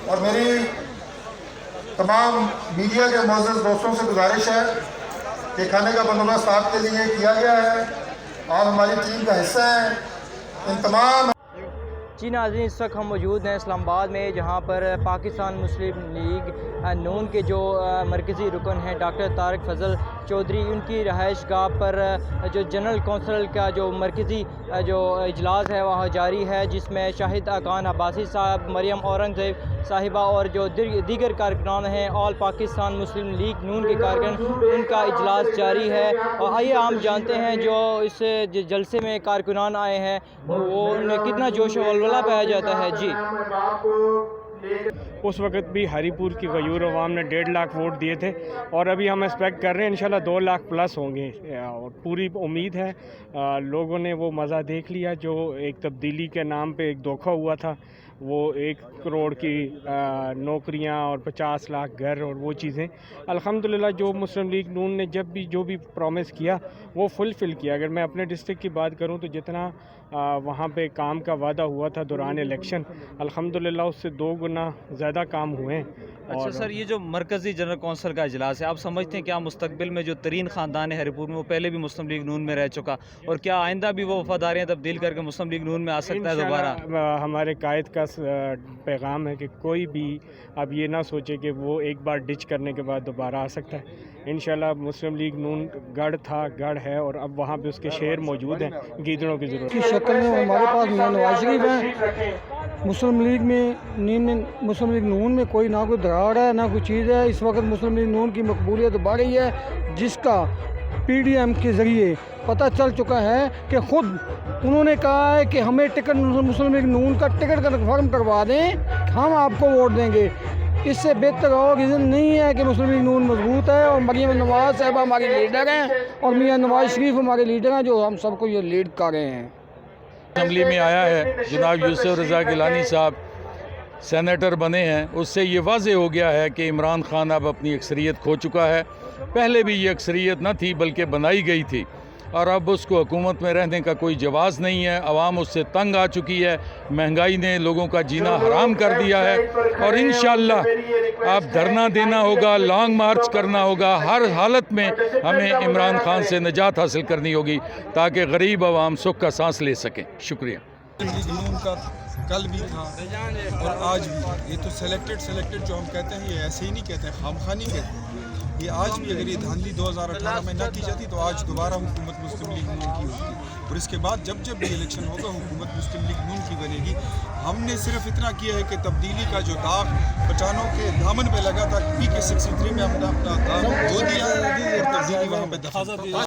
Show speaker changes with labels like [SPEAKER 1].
[SPEAKER 1] اور میری تمام میڈیا کے معزز دوستوں سے گزارش ہے کہ کھانے کا بندوبست آپ کے لیے کیا گیا ہے، آپ ہماری ٹیم کا حصہ ہیں. ان تمام
[SPEAKER 2] جی ناظرین، اس وقت ہم موجود ہیں اسلام آباد میں، جہاں پر پاکستان مسلم لیگ نون کے جو مرکزی رکن ہیں ڈاکٹر طارق فضل چودھری، ان کی رہائش گاہ پر جو جنرل کونسل کا جو مرکزی جو اجلاس ہے وہاں جاری ہے، جس میں شاہد اکان عباسی صاحب، مریم اورنگزیب صاحبہ اور جو دیگر کارکنان ہیں آل پاکستان مسلم لیگ نون کے کارکن، ان کا اجلاس جاری ہے. اور آئیے ہم جانتے ہیں جو اس جلسے میں کارکنان آئے ہیں وہ ان میں کتنا جوش و ولولہ پایا جاتا ہے. جی،
[SPEAKER 3] اس وقت بھی ہری پور کی غیور عوام نے 1.5 لاکھ ووٹ دیے تھے، اور ابھی ہم ایکسپیکٹ کر رہے ہیں انشاءاللہ 2 لاکھ پلس ہوں گے، اور پوری امید ہے. لوگوں نے وہ مزہ دیکھ لیا جو ایک تبدیلی کے نام پہ ایک دھوکہ ہوا تھا، وہ 1 کروڑ کی نوکریاں اور 50 لاکھ گھر اور وہ چیزیں. الحمدللہ جو مسلم لیگ نون نے جو بھی پرومس کیا وہ فلفل کیا. اگر میں اپنے ڈسٹرکٹ کی بات کروں تو جتنا وہاں پہ کام کا وعدہ ہوا تھا دوران الیکشن، الحمدللہ اس سے 2 گنا زیادہ کام ہوئے ہیں.
[SPEAKER 4] اچھا سر، یہ جو مرکزی جنرل کونسل کا اجلاس ہے، آپ سمجھتے ہیں کیا مستقبل میں جو ترین خاندان ہے ہری پور میں وہ پہلے بھی مسلم لیگ نون میں رہ چکا، اور کیا آئندہ بھی وہ وفاداریاں تبدیل کر کے مسلم لیگ نون میں آ سکتا ہے دوبارہ؟
[SPEAKER 3] ہمارے قائد کا پیغام ہے کہ کوئی بھی اب یہ نہ سوچے کہ وہ ایک بار ڈچ کرنے کے بعد دوبارہ آ سکتا ہے. انشاءاللہ مسلم لیگ نون گڑھ تھا، گڑھ ہے، اور اب وہاں پہ اس کے شعر موجود ہیں، گیدڑوں کی ضرورت
[SPEAKER 5] کی شکل میں. ہمارے پاس میاں نواز شریف ہیں. مسلم لیگ نون میں کوئی نہ کوئی دراڑ ہے نہ کوئی چیز ہے. اس وقت مسلم لیگ نون کی مقبولیت بڑھ رہی ہے، جس کا پی ڈی ایم کے ذریعے پتہ چل چکا ہے کہ خود انہوں نے کہا ہے کہ ہمیں ٹکٹ مسلم لیگ نون کا ٹکٹ کنفرم کروا دیں، ہم آپ کو ووٹ دیں گے. اس سے بہتر اور ریزن نہیں ہے کہ مسلم لیگ نون مضبوط ہے، اور مریم نواز صاحبہ ہماری لیڈر ہیں، اور میاں نواز شریف ہمارے لیڈر ہیں جو ہم سب کو یہ لیڈ کر رہے ہیں.
[SPEAKER 6] اسمبلی میں آیا ہے جناب یوسف رضا گیلانی صاحب سینیٹر بنے ہیں، اس سے یہ واضح ہو گیا ہے کہ عمران خان اب اپنی اکثریت کھو چکا ہے. پہلے بھی یہ اکثریت نہ تھی بلکہ بنائی گئی تھی، اور اب اس کو حکومت میں رہنے کا کوئی جواز نہیں ہے. عوام اس سے تنگ آ چکی ہے، مہنگائی نے لوگوں کا جینا حرام کر دیا ہے، اور انشاءاللہ اب دھرنا دینا ہوگا، لانگ مارچ کرنا ہوگا. ہر حالت میں ہمیں عمران خان سے نجات حاصل کرنی ہوگی تاکہ غریب عوام سکھ کا سانس لے سکیں. شکریہ.
[SPEAKER 7] جنون کا کل بھی تھا اور آج بھی. یہ تو سلیکٹڈ جو ہم کہتے ہیں یہ ایسے ہی نہیں کہتے ہیں، خامخواہ نہیں کہتے ہیں. یہ آج بھی اگر یہ دھاندلی 2018 میں نہ کی جاتی تو آج دوبارہ حکومت مسلم لیگ نون کی ہوتی، اور اس کے بعد جب بھی الیکشن ہوگا حکومت مسلم لیگ نون کی بنے گی. ہم نے صرف اتنا کیا ہے کہ تبدیلی کا جو داغ پٹانوں کے دامن پہ لگا تھا، PK 63 میں ہم نے اپنا داغ دھو دیا اور تبدیلی وہاں پہ دفن.